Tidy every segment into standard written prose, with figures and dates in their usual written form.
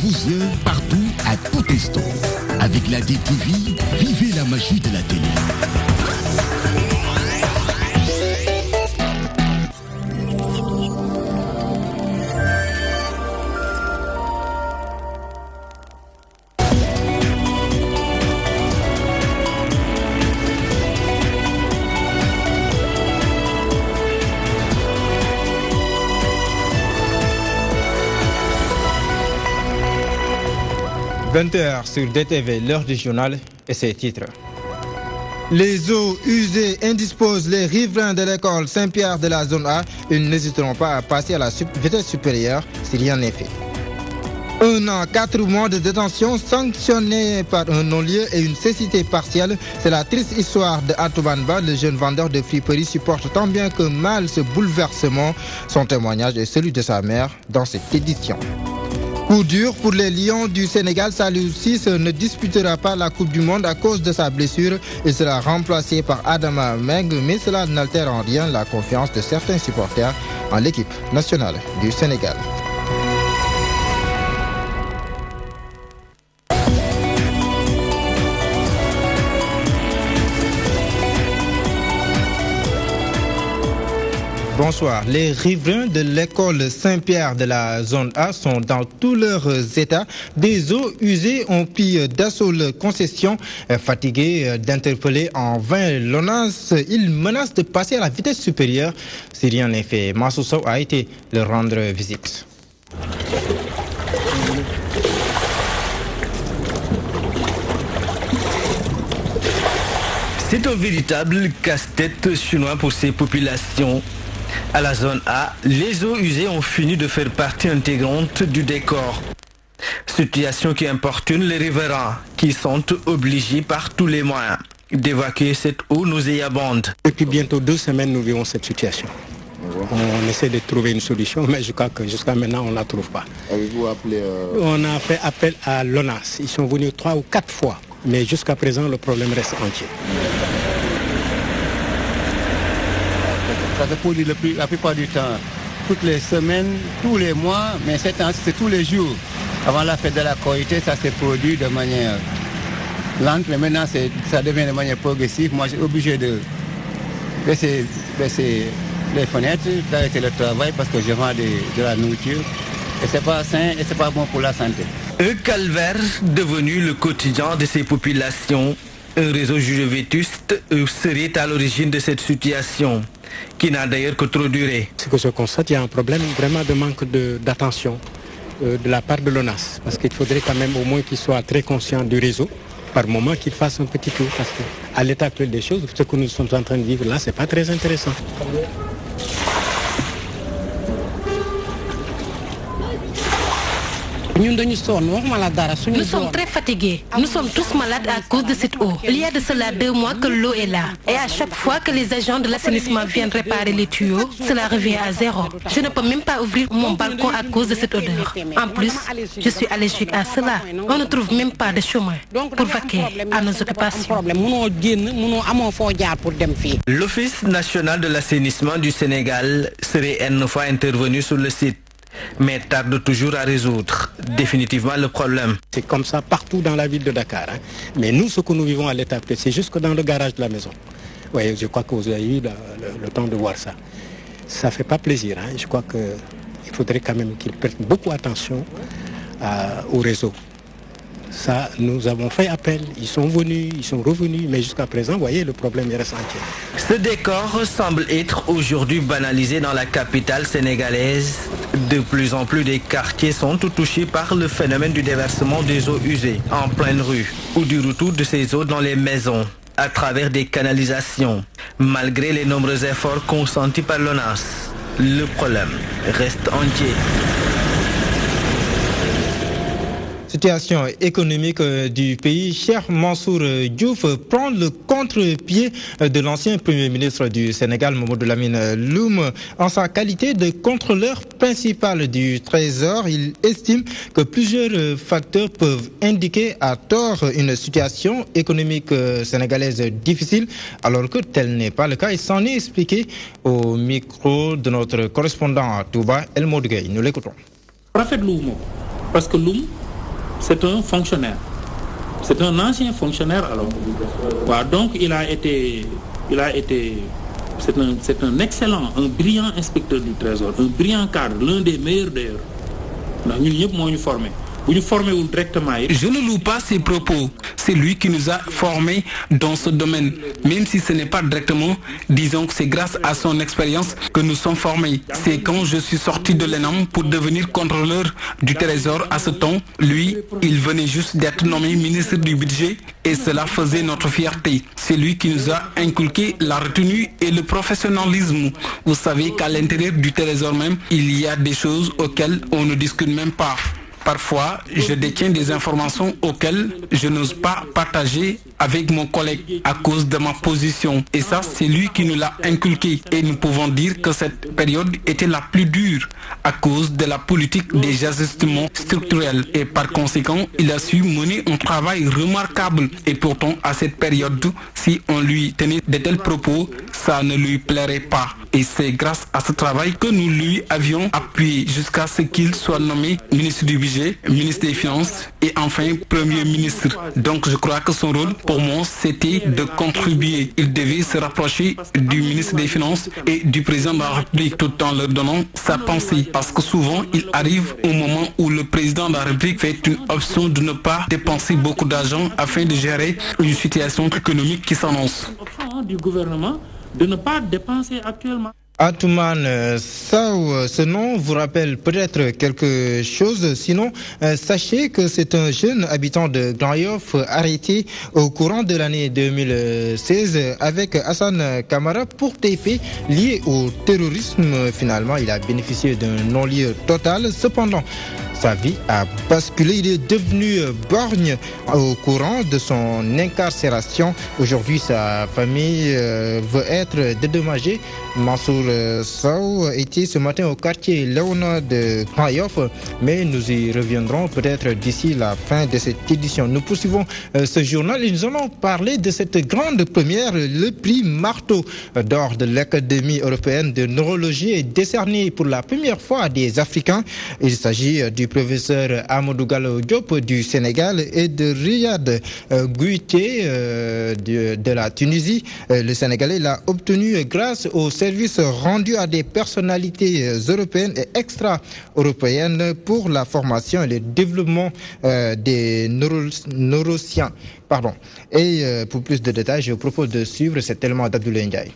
diffusion partout à tout instant. Avec la DTV, vivez la magie de la télé. « 20h sur DTV, l'heure du journal et ses titres. Les eaux usées indisposent les riverains de l'école Saint-Pierre de la zone A. Ils n'hésiteront pas à passer à la vitesse supérieure si rien n'est fait. 1 an, 4 mois de détention sanctionnés par un non-lieu et une cécité partielle. C'est la triste histoire de Atoubanba, le jeune vendeur de friperie supporte tant bien que mal ce bouleversement. Son témoignage est celui de sa mère dans cette édition. Coup dur pour les Lions du Sénégal, Saliou Ciss ne disputera pas la Coupe du Monde à cause de sa blessure. Il sera remplacé par Adama Meng, mais cela n'altère en rien la confiance de certains supporters en l'équipe nationale du Sénégal. Bonsoir. Les riverains de l'école Saint-Pierre de la zone A sont dans tous leurs états. Des eaux usées ont pris d'assaut la concession. Fatigués d'interpeller en vain l'ONAS, ils menacent de passer à la vitesse supérieure si rien n'est fait. Massou Sow a été leur rendre visite. C'est un véritable casse-tête chinois pour ces populations. À la zone A, les eaux usées ont fini de faire partie intégrante du décor. Situation qui importune les riverains, qui sont obligés par tous les moyens d'évacuer cette eau nauséabonde. Depuis bientôt 2 semaines, nous vivons cette situation. On essaie de trouver une solution, mais je crois que jusqu'à maintenant, on ne la trouve pas. Avez-vous appelé On a fait appel à l'ONAS. Ils sont venus 3 ou 4 fois, mais jusqu'à présent, le problème reste entier. Ça se produit la plupart du temps, toutes les semaines, tous les mois, mais cette année, c'est tous les jours. Avant la fête de la Korité, ça s'est produit de manière lente, mais maintenant, ça devient de manière progressive. Moi, j'ai obligé de baisser les fenêtres, d'arrêter le travail parce que je vends de la nourriture. Et c'est pas sain et c'est pas bon pour la santé. Un calvaire devenu le quotidien de ces populations. Un réseau jugé vétuste serait à l'origine de cette situation, qui n'a d'ailleurs que trop duré. Ce que je constate, il y a un problème vraiment de manque d'attention de la part de l'ONAS. Parce qu'il faudrait quand même au moins qu'ils soient très conscients du réseau, par moment qu'ils fassent un petit tour. Parce qu'à l'état actuel des choses, ce que nous sommes en train de vivre là, c'est pas très intéressant. Nous sommes très fatigués. Nous sommes tous malades à cause de cette eau. Il y a de cela 2 mois que l'eau est là. Et à chaque fois que les agents de l'assainissement viennent réparer les tuyaux, cela revient à zéro. Je ne peux même pas ouvrir mon balcon à cause de cette odeur. En plus, je suis allergique à cela. On ne trouve même pas de chemin pour vaquer à nos occupations. L'Office national de l'assainissement du Sénégal serait une fois intervenu sur le site, mais tarde toujours à résoudre définitivement le problème. C'est comme ça partout dans la ville de Dakar. Mais nous, ce que nous vivons à l'état actuel, c'est jusque dans le garage de la maison. Oui, je crois que vous avez eu le temps de voir ça. Ça ne fait pas plaisir. Je crois qu'il faudrait quand même qu'ils prêtent beaucoup attention au réseau. Ça, nous avons fait appel, ils sont venus, ils sont revenus, mais jusqu'à présent, vous voyez, le problème reste entier. Ce décor semble être aujourd'hui banalisé dans la capitale sénégalaise. De plus en plus des quartiers sont touchés par le phénomène du déversement des eaux usées en pleine rue ou du retour de ces eaux dans les maisons à travers des canalisations. Malgré les nombreux efforts consentis par l'ONAS, le problème reste entier. Situation économique du pays, Cheikh Mansour Diouf prend le contre-pied de l'ancien Premier ministre du Sénégal, Mamadou Lamine Loum. En sa qualité de contrôleur principal du Trésor, il estime que plusieurs facteurs peuvent indiquer à tort une situation économique sénégalaise difficile, alors que tel n'est pas le cas. Il s'en est expliqué au micro de notre correspondant à Touba, El Modguey. Nous l'écoutons. Parce que Loum, c'est un fonctionnaire. C'est un ancien fonctionnaire alors. Voilà, donc c'est un excellent, un brillant inspecteur du Trésor, un brillant cadre, l'un des meilleurs d'ailleurs. Nous formés. Je ne loue pas ses propos. C'est lui qui nous a formés dans ce domaine. Même si ce n'est pas directement, disons que c'est grâce à son expérience que nous sommes formés. C'est quand je suis sorti de l'ENAM pour devenir contrôleur du Trésor à ce temps. Lui, il venait juste d'être nommé ministre du Budget et cela faisait notre fierté. C'est lui qui nous a inculqué la retenue et le professionnalisme. Vous savez qu'à l'intérieur du Trésor même, il y a des choses auxquelles on ne discute même pas. Parfois, je détiens des informations auxquelles je n'ose pas partager avec mon collègue à cause de ma position. Et ça, c'est lui qui nous l'a inculqué. Et nous pouvons dire que cette période était la plus dure à cause de la politique des ajustements structurels. Et par conséquent, il a su mener un travail remarquable. Et pourtant, à cette période, si on lui tenait de tels propos, ça ne lui plairait pas. Et c'est grâce à ce travail que nous lui avions appuyé jusqu'à ce qu'il soit nommé ministre du Budget, ministre des Finances et enfin Premier ministre. Donc je crois que son rôle pour moi c'était de contribuer. Il devait se rapprocher du ministre des Finances et du président de la République tout en leur donnant sa pensée. Parce que souvent il arrive au moment où le président de la République fait une option de ne pas dépenser beaucoup d'argent afin de gérer une situation économique qui s'annonce. Du gouvernement de ne pas dépenser actuellement. Atoumane Sow, ce nom vous rappelle peut-être quelque chose. Sinon, sachez que c'est un jeune habitant de Grand Yoff arrêté au courant de l'année 2016 avec Hassan Kamara pour des faits liés au terrorisme. Finalement, il a bénéficié d'un non-lieu total. Cependant, sa vie a basculé. Il est devenu borgne au courant de son incarcération. Aujourd'hui, sa famille veut être dédommagée. Mansour Sow était ce matin au quartier Léona de Grand Yoff, mais nous y reviendrons peut-être d'ici la fin de cette édition. Nous poursuivons ce journal et nous allons parler de cette grande première. Le prix Marteau d'or de l'Académie européenne de neurologie est décerné pour la première fois à des Africains. Il s'agit du professeur Amadou Gallo Diop du Sénégal et de Riyad Guité de la Tunisie. Le Sénégalais l'a obtenu grâce au service rendu à des personnalités européennes et extra-européennes pour la formation et le développement des neurosciences. Et pour plus de détails, je vous propose de suivre cet élément d'Abdoulaye Ndiaye.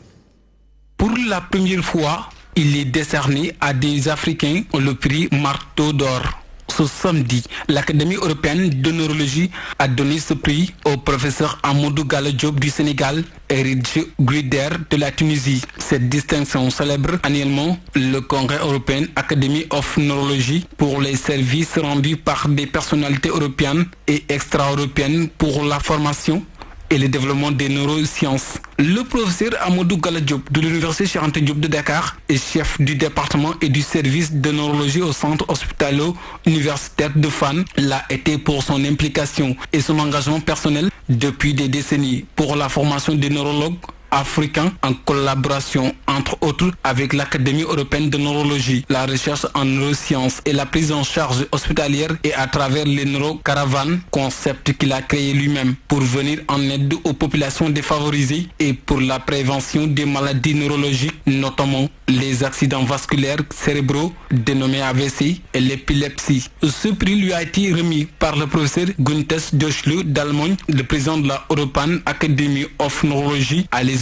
Pour la première fois, il est décerné à des Africains le prix Marteau d'or. Ce samedi, l'Académie européenne de neurologie a donné ce prix au professeur Amadou Gallo Diop du Sénégal et Riyad Guité de la Tunisie. Cette distinction célèbre annuellement le Congrès européen Academy of Neurology pour les services rendus par des personnalités européennes et extra-européennes pour la formation et le développement des neurosciences. Le professeur Amadou Gallo Diop de l'Université Cheikh Anta Diop de Dakar est chef du département et du service de neurologie au centre hospitalo-universitaire de Fann. L'a été pour son implication et son engagement personnel depuis des décennies pour la formation des neurologues africains en collaboration entre autres avec l'Académie européenne de neurologie, la recherche en neurosciences et la prise en charge hospitalière et à travers les neurocaravanes, concept qu'il a créé lui-même pour venir en aide aux populations défavorisées et pour la prévention des maladies neurologiques, notamment les accidents vasculaires cérébraux dénommés AVC et l'épilepsie. Ce prix lui a été remis par le professeur Gunther Diochlu d'Allemagne, le président de la European Academy of Neurology à Lisbonne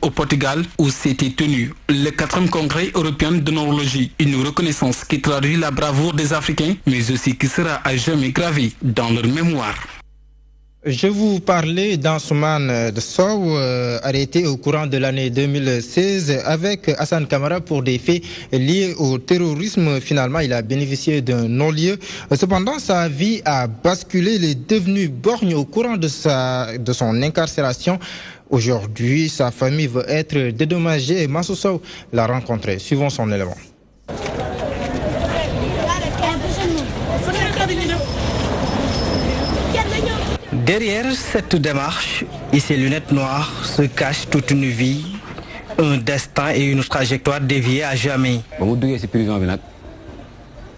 au Portugal où s'était tenu le 4e congrès européen de neurologie. Une reconnaissance qui traduit la bravoure des Africains mais aussi qui sera à jamais gravée dans leur mémoire. Je vous parlais d'Ansoumane Sow, arrêté au courant de l'année 2016 avec Hassan Kamara pour des faits liés au terrorisme. Finalement, il a bénéficié d'un non-lieu. Cependant, sa vie a basculé. Il est devenu borgne au courant de son incarcération. Aujourd'hui, sa famille veut être dédommagée. Mansour Sow l'a rencontré. Suivons son élément. Derrière cette démarche et ses lunettes noires se cache toute une vie, un destin et une trajectoire déviée à jamais.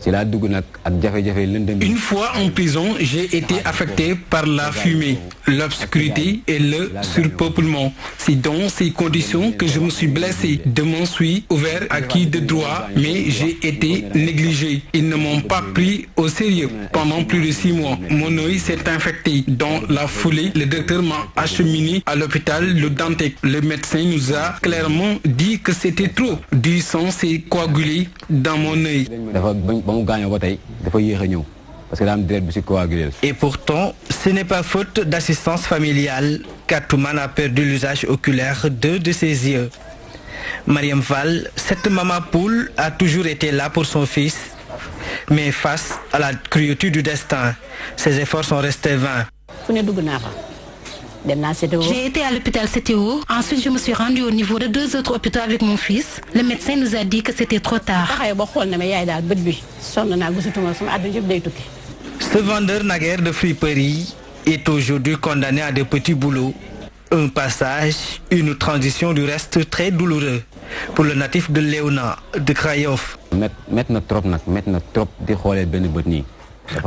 Une fois en prison, j'ai été affecté par la fumée, l'obscurité et le surpeuplement. C'est dans ces conditions que je me suis blessé. De m'en suis ouvert acquis de droit, mais j'ai été négligé. Ils ne m'ont pas pris au sérieux pendant plus de 6 mois. Mon œil s'est infecté. Dans la foulée, le docteur m'a acheminé à l'hôpital Le Dantec. Le médecin nous a clairement dit que c'était trop. Du sang s'est coagulé dans mon œil. Et pourtant, ce n'est pas faute d'assistance familiale qu'Atouman a perdu l'usage oculaire de ses yeux. Mariam Fall, cette maman poule, a toujours été là pour son fils. Mais face à la cruauté du destin, ses efforts sont restés vains. J'ai été à l'hôpital CTO, ensuite je me suis rendue au niveau de 2 autres hôpitaux avec mon fils. Le médecin nous a dit que c'était trop tard. Ce vendeur naguère de friperie est aujourd'hui condamné à de petits boulots. Un passage, une transition du reste très douloureux pour le natif de Léona, de Krayov.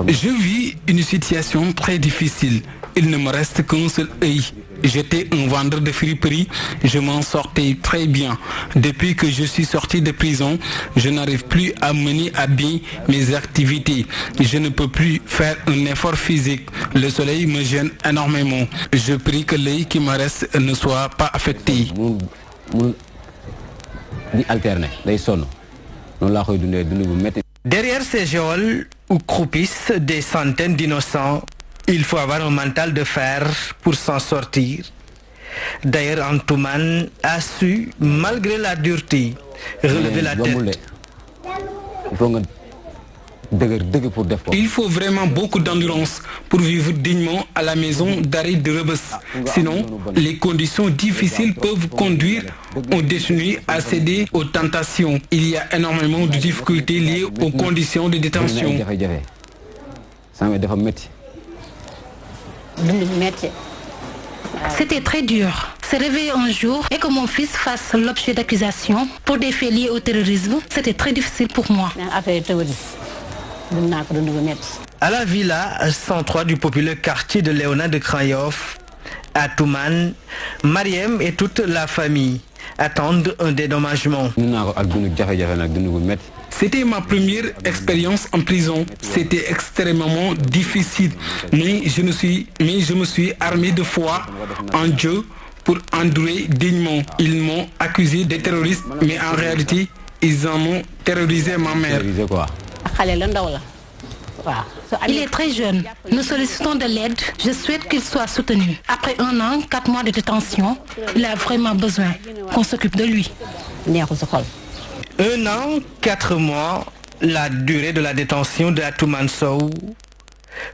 Je vis une situation très difficile. Il ne me reste qu'un seul œil. J'étais un vendeur de friperie. Je m'en sortais très bien. Depuis que je suis sorti de prison, je n'arrive plus à mener à bien mes activités. Je ne peux plus faire un effort physique. Le soleil me gêne énormément. Je prie que l'œil qui me reste ne soit pas affecté. Derrière ces geôles où croupissent des centaines d'innocents, il faut avoir un mental de fer pour s'en sortir. D'ailleurs, Antouman a su, malgré la dureté, relever la tête. Il faut vraiment beaucoup d'endurance pour vivre dignement à la maison d'arrêt de Rebus. Sinon, les conditions difficiles peuvent conduire un détenu à céder aux tentations. Il y a énormément de difficultés liées aux conditions de détention. C'était très dur. Se réveiller un jour et que mon fils fasse l'objet d'accusations pour des faits liés au terrorisme, c'était très difficile pour moi. À la villa 103 du populaire quartier de Léona de Krayov, à Touman, Mariem et toute la famille attendent un dédommagement. C'était ma première expérience en prison. C'était extrêmement difficile. Mais je me suis armé de foi en Dieu pour endurer dignement. Ils m'ont accusé de terrorisme, mais en réalité, ils en ont terrorisé ma mère. Il est très jeune. Nous sollicitons de l'aide. Je souhaite qu'il soit soutenu. Après 1 an, 4 mois de détention, il a vraiment besoin qu'on s'occupe de lui. 1 an, 4 mois, la durée de la détention de Atouman Sow.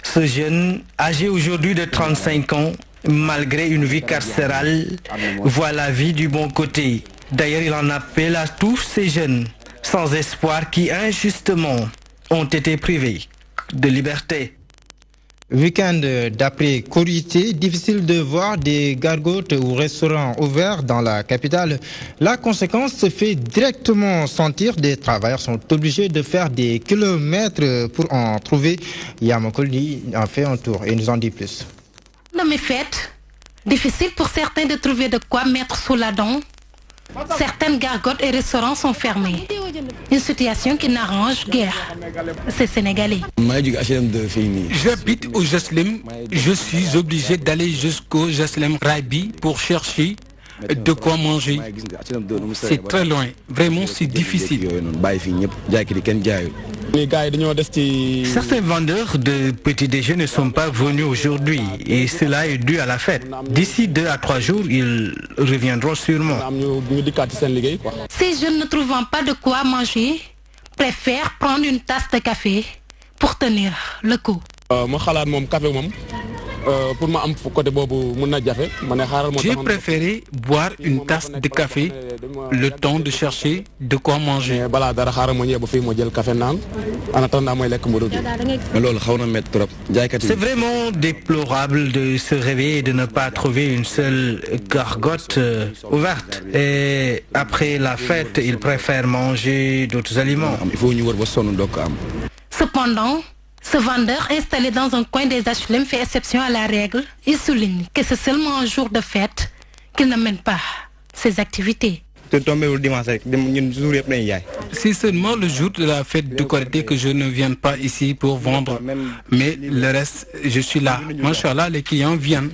Ce jeune, âgé aujourd'hui de 35 ans, malgré une vie carcérale, voit la vie du bon côté. D'ailleurs, il en appelle à tous ces jeunes sans espoir qui injustement ont été privés de liberté. Week-end d'après-Korité, difficile de voir des gargotes ou restaurants ouverts dans la capitale. La conséquence se fait directement sentir. Des travailleurs sont obligés de faire des kilomètres pour en trouver. Yamakoldi en fait un tour et nous en dit plus. Dans mes fêtes, difficile pour certains de trouver de quoi mettre sous la dent. Certaines gargotes et restaurants sont fermés. Une situation qui n'arrange guère ces Sénégalais. J'habite au Jeslem. Je suis obligé d'aller jusqu'au Jeslem Raibi pour chercher de quoi manger. C'est très loin. Vraiment, c'est difficile. Certains vendeurs de petits déjeuners ne sont pas venus aujourd'hui et cela est dû à la fête. D'ici 2 à 3 jours, ils reviendront sûrement. Ces jeunes ne trouvant pas de quoi manger préfèrent prendre une tasse de café pour tenir le coup. J'ai préféré boire une tasse de café le temps de chercher de quoi manger. C'est vraiment déplorable de se réveiller et de ne pas trouver une seule gargote ouverte. Et après la fête, ils préfèrent manger d'autres aliments. Cependant, ce vendeur installé dans un coin des HLM fait exception à la règle. Il souligne que c'est seulement un jour de fête qu'il n'amène pas ses activités. C'est seulement le jour de la fête du Korité que je ne viens pas ici pour vendre. Mais le reste, je suis là. Machallah, les clients viennent.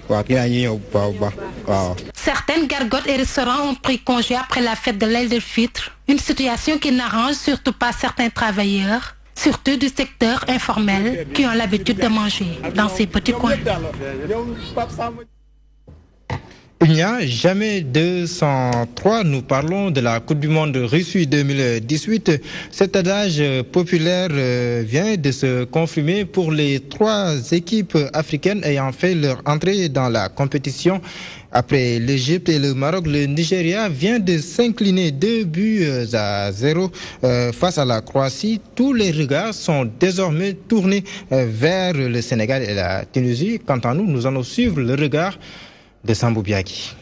Certaines gargotes et restaurants ont pris congé après la fête de l'Aïd el-Fitr. Une situation qui n'arrange surtout pas certains travailleurs, surtout du secteur informel, qui ont l'habitude de manger dans ces petits coins. Il n'y a jamais 203. Nous parlons de la Coupe du Monde Russie 2018. Cet adage populaire vient de se confirmer pour les 3 équipes africaines ayant fait leur entrée dans la compétition. Après l'Égypte et le Maroc, le Nigeria vient de s'incliner 2-0 face à la Croatie. Tous les regards sont désormais tournés vers le Sénégal et la Tunisie. Quant à nous, nous allons suivre le regard de Sambou Biaki.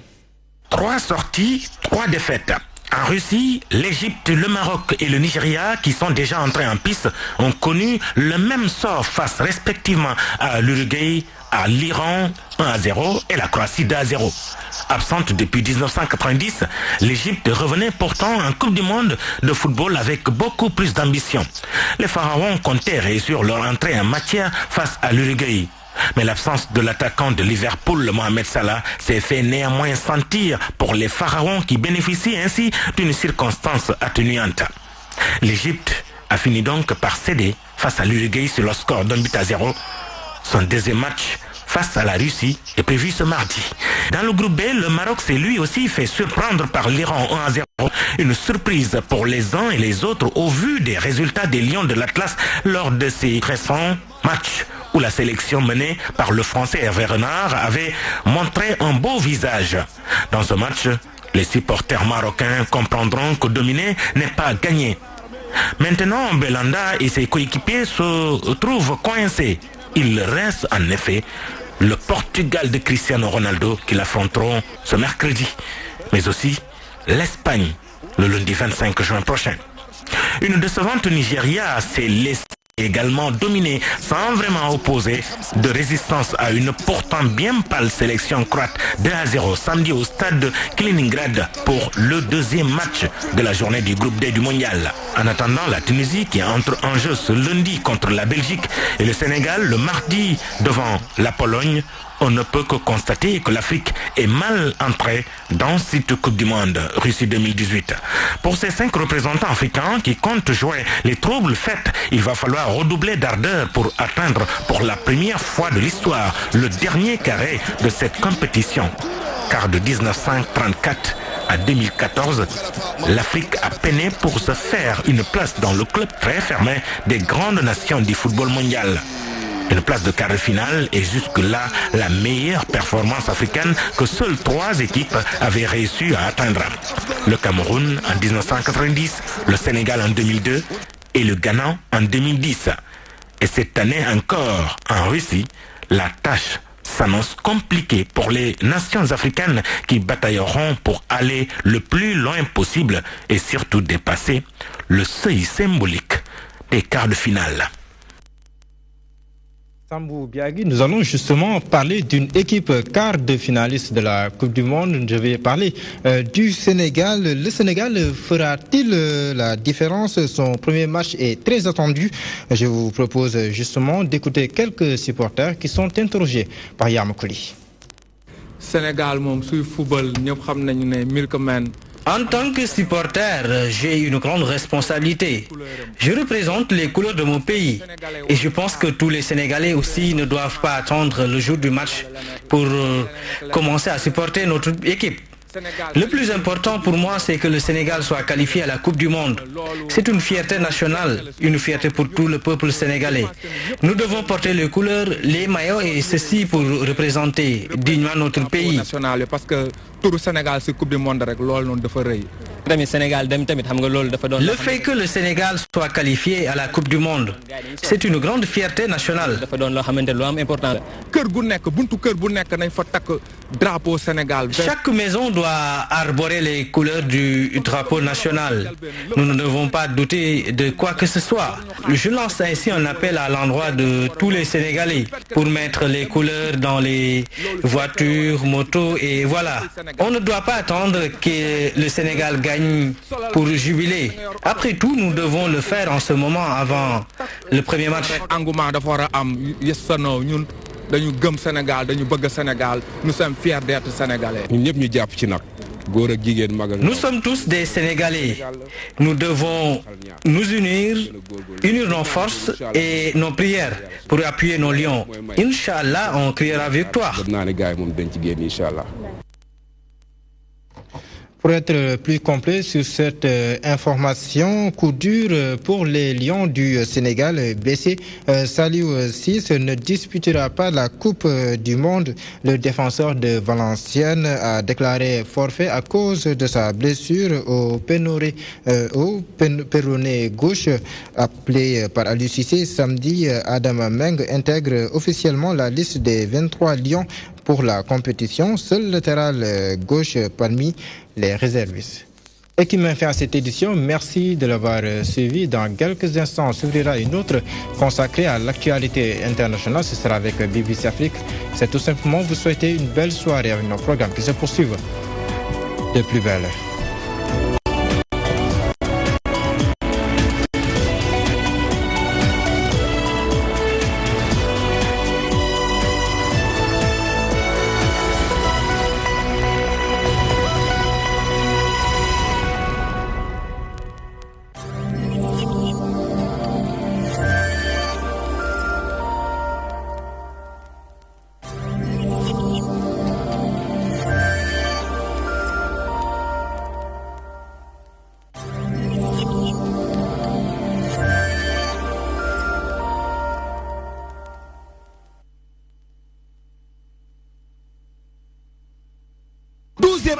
3 sorties, 3 défaites. En Russie, l'Égypte, le Maroc et le Nigeria, qui sont déjà entrés en piste, ont connu le même sort face respectivement à l'Uruguay, à l'Iran 1-0 et la Croatie 2-0. Absente depuis 1990, l'Égypte revenait pourtant en Coupe du Monde de football avec beaucoup plus d'ambition. Les Pharaons comptaient réussir leur entrée en matière face à l'Uruguay. Mais l'absence de l'attaquant de Liverpool, Mohamed Salah, s'est fait néanmoins sentir pour les Pharaons qui bénéficient ainsi d'une circonstance atténuante. L'Égypte a fini donc par céder face à l'Uruguay sur le score d'1-0. Son deuxième match face à la Russie est prévu ce mardi. Dans le groupe B, le Maroc s'est lui aussi fait surprendre par l'Iran 1-0. Une surprise pour les uns et les autres au vu des résultats des Lions de l'Atlas lors de ces récents matchs, où la sélection menée par le Français Hervé Renard avait montré un beau visage. Dans ce match, les supporters marocains comprendront que dominer n'est pas gagné. Maintenant, Belanda et ses coéquipiers se trouvent coincés. Il reste en effet le Portugal de Cristiano Ronaldo qui l'affronteront ce mercredi, mais aussi l'Espagne le lundi 25 juin prochain. Une décevante Nigeria s'est laissée également dominé sans vraiment opposer de résistance à une pourtant bien pâle sélection croate 2-0 samedi au stade de Kaliningrad pour le deuxième match de la journée du groupe D du mondial. En attendant, la Tunisie qui entre en jeu ce lundi contre la Belgique et le Sénégal le mardi devant la Pologne, on ne peut que constater que l'Afrique est mal entrée dans cette Coupe du Monde Russie 2018. Pour ces 5 représentants africains qui comptent jouer les troubles faits, il va falloir redoubler d'ardeur pour atteindre pour la première fois de l'histoire le dernier carré de cette compétition. Car de 1934 à 2014, l'Afrique a peiné pour se faire une place dans le club très fermé des grandes nations du football mondial. Une place de quart de finale est jusque-là la meilleure performance africaine que seules 3 équipes avaient réussi à atteindre. Le Cameroun en 1990, le Sénégal en 2002 et le Ghana en 2010. Et cette année encore, en Russie, la tâche s'annonce compliquée pour les nations africaines qui batailleront pour aller le plus loin possible et surtout dépasser le seuil symbolique des quarts de finale. Sambou Biagi, nous allons justement parler d'une équipe quart de finaliste de la Coupe du Monde. Je vais parler du Sénégal. Le Sénégal fera-t-il la différence? Son premier match est très attendu. Je vous propose justement d'écouter quelques supporters qui sont interrogés par Yamakoli. Sénégal, football, en tant que supporter, j'ai une grande responsabilité. Je représente les couleurs de mon pays et je pense que tous les Sénégalais aussi ne doivent pas attendre le jour du match pour commencer à supporter notre équipe. Le plus important pour moi, c'est que le Sénégal soit qualifié à la Coupe du Monde. C'est une fierté nationale, une fierté pour tout le peuple sénégalais. Nous devons porter les couleurs, les maillots et ceci pour représenter dignement notre pays. Parce que tout le Sénégal, c'est Coupe du Monde avec l'OL, Le fait que le Sénégal soit qualifié à la Coupe du Monde, c'est une grande fierté nationale. Chaque maison doit arborer les couleurs du drapeau national. Nous ne devons pas douter de quoi que ce soit. Je lance ainsi un appel à l'endroit de tous les Sénégalais pour mettre les couleurs dans les voitures, motos et voilà. On ne doit pas attendre que le Sénégal gagne pour jubiler. Après tout, nous devons le faire en ce moment avant le premier match. Nous sommes fiers d'être sénégalais. Nous sommes tous des Sénégalais. Nous devons nous unir nos forces et nos prières pour appuyer nos lions. Inch'Allah, on criera victoire. Pour être plus complet sur cette information, coup dur pour les Lions du Sénégal. BC Saliou Ciss ne disputera pas la Coupe du Monde. Le défenseur de Valenciennes a déclaré forfait à cause de sa blessure au péroné gauche. Appelé par Aliou Cissé samedi, Adam Meng intègre officiellement la liste des 23 Lions pour la compétition, seul latéral gauche parmi les réservistes. Et qui m'a fait à cette édition, merci de l'avoir suivi. Dans quelques instants, on s'ouvrira une autre consacrée à l'actualité internationale. Ce sera avec BBC Afrique. C'est tout simplement vous souhaiter une belle soirée avec nos programmes qui se poursuivent de plus belle.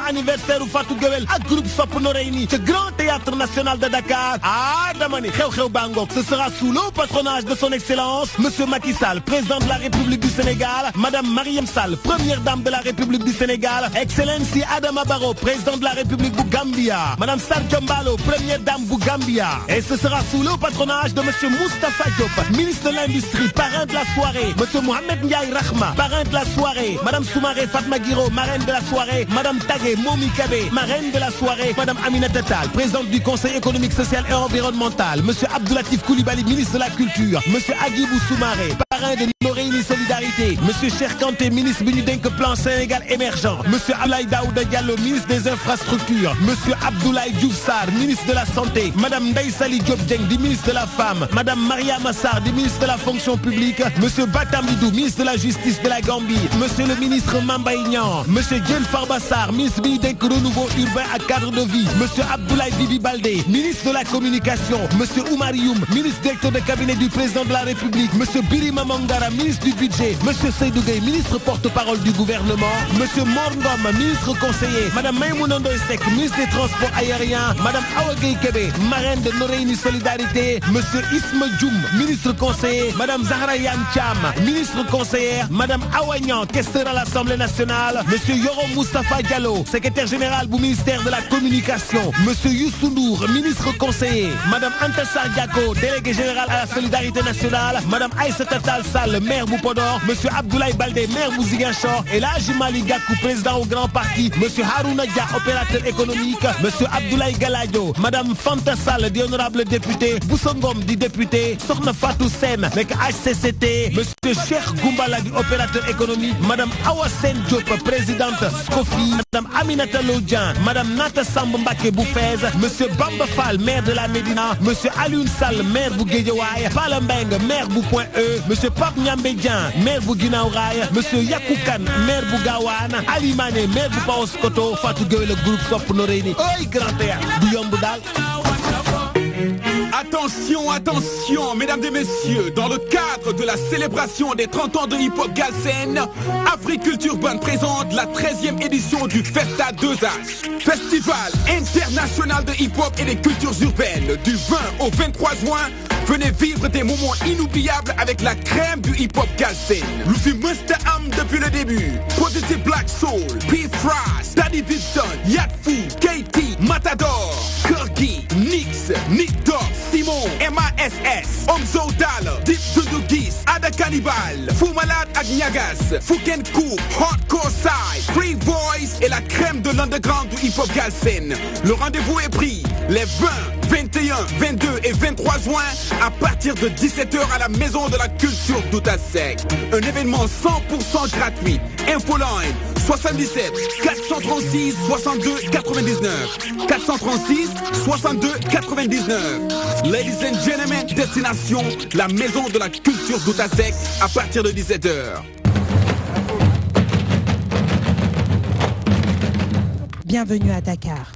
Anniversaire u Fatou Guewel ak groupe Sopp Noreyni ce grand théâtre national de Dakar. Ah dama ni xew-xew bangok, ce sera sous le patronage de son excellence monsieur Macky Sall, président de la République du Sénégal, madame Marième Sall, première dame de la République du Sénégal, Excellency Adama Barrow, président de la République du Gambia, madame Sadio Mballo, première dame du Gambia. Et ce sera sous le patronage de monsieur Moustapha Diop, ministre de l'Industrie, parrain de la soirée, monsieur Mohamed Ndiaye Rahma, parrain de la soirée, madame Soumaré Fatma Guiro, marraine de la soirée, madame Tagué Momi Kabé, marraine de la soirée, madame Aminata Tall, présidente du Conseil économique, social et environnemental, monsieur Abdoulatif Koulibaly, ministre de la Culture, monsieur Agibou Soumaré, parrain de Noreyni Solidarité, monsieur Cheikh Kanté, ministre Binudenk Plan Sénégal émergent, monsieur Abdoulaye Daouda Diallo, ministre des Infrastructures, monsieur Abdoulaye Diouf Sarr, ministre de la Santé, madame Ndeye Sali Diop Dieng, ministre de la Femme, madame Maria Massar, ministre de la Fonction publique, monsieur Batamidou, ministre de la Justice de la Gambie, monsieur le ministre Mambaïnian, monsieur Djen Farbassar, ministre Binudenk Renouveau urbain à cadre de vie, monsieur Abdoulaye Bibi Baldé, ministre de la Communication, monsieur Oumar Youm, ministre directeur de cabinet du président de la République, monsieur Birima Mangara, ministre du budget, monsieur Seydou Gueye, ministre porte-parole du gouvernement, monsieur Morngom, ministre conseiller, madame Maïmouna Ndoye Seck, ministre des transports aériens, madame Awa Gueye Kébé, marraine de Noreyni Solidarité, monsieur Isma Djoum, ministre conseiller, madame Zahra Iyane Thiam, ministre conseillère, madame Awa Niang, questeur à l'Assemblée nationale, monsieur Yoro Moustapha Diallo, secrétaire général du ministère de la Communication, monsieur Youssou Ndour, ministre conseiller, madame Anta Sarr Diako, délégué général à la Solidarité nationale, madame Aïssata Tall Sall, maire bu Podor, monsieur Abdoulaye Baldé, maire bu Ziguinchor, et Hadji Malick Gakou, président au Grand Parti, monsieur Harouna Dia, opérateur économique, monsieur Abdoulaye Galadio, madame Fanta Sall, di honorable député, Boussongom, di député, Sokhna Fatou Sen, nek HCCT, monsieur Cheikh Goumbala, di opérateur économique, madame Awa Sen Diop, présidente SCOFI, madame Aminata Lodjan, madame Nata Samb Mbacké bu Fès, monsieur Bamba Fall, maire de la Médina, monsieur Alioune Sall, maire bu Guédiawaye, Pala Mbeng, maire bu Point E, monsieur Pape Niambé Dian, maire bu Guinaw Rail, monsieur Yakou Kane, maire bu Gawane, Ali Mané, maire bu Paoskoto, Fatou Guewel, le groupe Sopp Noreyni. Oy grand théâtre du yomb daal. Attention, attention, mesdames et messieurs, dans le cadre de la célébration des 30 ans de Hip Hop Galsen, Africulture Urban présente la 13e édition du Festa 2H, Festival international de hip hop et des cultures urbaines. Du 20 au 23 juin, venez vivre des moments inoubliables avec la crème du hip hop Galsen. Luffy Mr. Am depuis le début, Positive Black Soul, P-Frost, Daddy Bibson, Yatfu, KT, Matador, Kirky, Nix, Nick Dog, Simon, MASS, Omzo Dollar, Deep Dudugis, Ada Cannibal, Fou Malade Agniagas, Fuken Coup, Hardcore Side, Free Voice et la crème de l'underground du hip hop Galsen. Le rendez-vous est pris les 20, 21, 22 et 23 juin à partir de 17h à la Maison de la Culture d'Outasek. Un événement 100% gratuit. Infoline 77 436 62 99 436 62 99. Ladies and gentlemen, destination la Maison de la Culture d'Outasek à partir de 17h. Bienvenue à Dakar.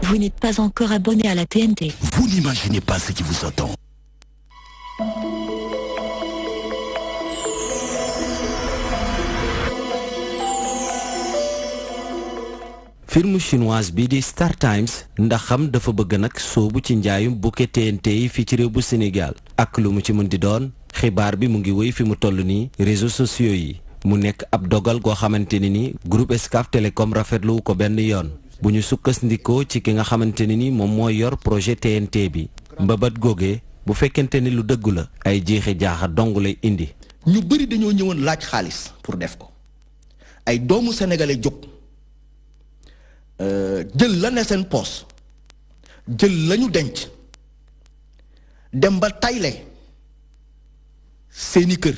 Vous n'êtes pas encore abonné à la TNT. Vous n'imaginez pas ce qui vous attend. film chinoise bi di Star Times ndaxam dafa bëgg nag soobu ci njaayum bouquet TNT yi fii ci réew bu Sénégal ak lu mu ci mën di doon xibaar bi mu ngi wéy fi mu toll nii réseaux sociaux yi mu nekk ab dogal goo xamante ni groupe Excaf Télécom rafetlu ko benn yoon bu ñu sukkandikoo ci ki nga xamante ni moom mooy yor projet TNT bi mbabat googee bu fekkente ni lu dëggu la ay jeexi jaaxa dong lay indi. ñu bëri dañoo ñëwoon laaj xaalis pour def ko ay doomu sénégalais jóg jël la ne seen poos jël lañu denc dem ba tayle seeni kër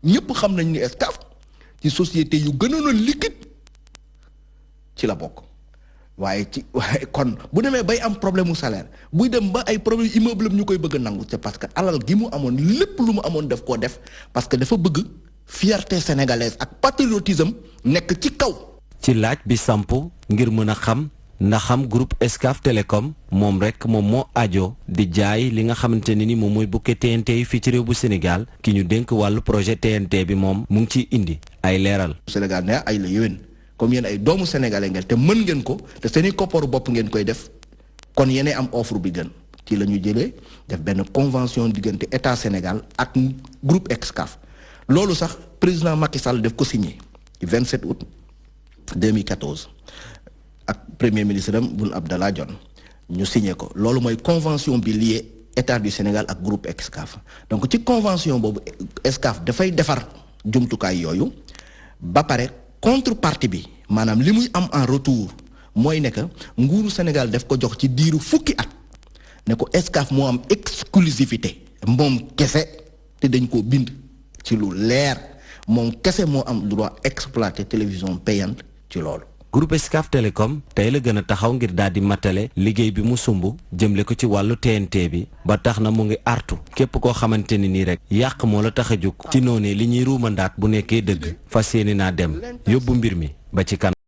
ñëpp xam nañ ni Excaf ci société yu gënoon a liquide ci la bokk waaye kon bu demee bay am problème mu salaire buy dem ba ay problème immeuble ñu koy bëgg a nangu c'est parce que alal gi mu amoon lépp lu mu amoon def koo def parce que dafa bëgg fierté sénégalaise ak patriotisme nekk ci kaw. ci laaj bi samp ngir mën a xam ndaxam groupe Excaf Télécom moom rek moom moo ajo di jaay li nga xamante ni moom mooy bouquet TNT yi fii ci réew bu Sénégal ki ñu dénk wàllu projet TNT bi moom mu ngi ciy indi ay leeral. Sénégal ne ay la yéwén comme yéen ay doomu sénégalais ngeen te mën ngeen ko te seeni kopparu bopp ngeen koy def kon yéen am offre bi gën ci la ñu jëlee def benn convention diggante état Sénégal ak groupe Excaf loolu sax président Macky Sall def ko signé 27 août 2014 ak premier ministre Boun Abdallah Dionne ñu signé ko loolu mooy convention bi lié état du Sénégal ak groupe Excaf donc ci convention boobu Excaf dafay defar jumtukaay yooyu ba pare contrepartie bi maanaam li muy am en retour mooy ne que nguuru Sénégal daf ko jox ci diiru fukki at ne ko Excaf moo am exclusivité moom kese te dañ koo bind ci lu leer moom kese moo am droit exploiter télévision payante ci loolu. groupe Excaf Télécom tey la gën a taxaw ngir daal di matale liggéey bi mu sumb jëmle ko ci wàllu TNT bi ba tax na mu ngi artu képp koo xamante ni nii rek yàq moo la tax a jóg ci noonu li ñuy ruumandaat bu nekkee dëgg fas yéene naa dem yóbbu mbir mi ba ci kanam.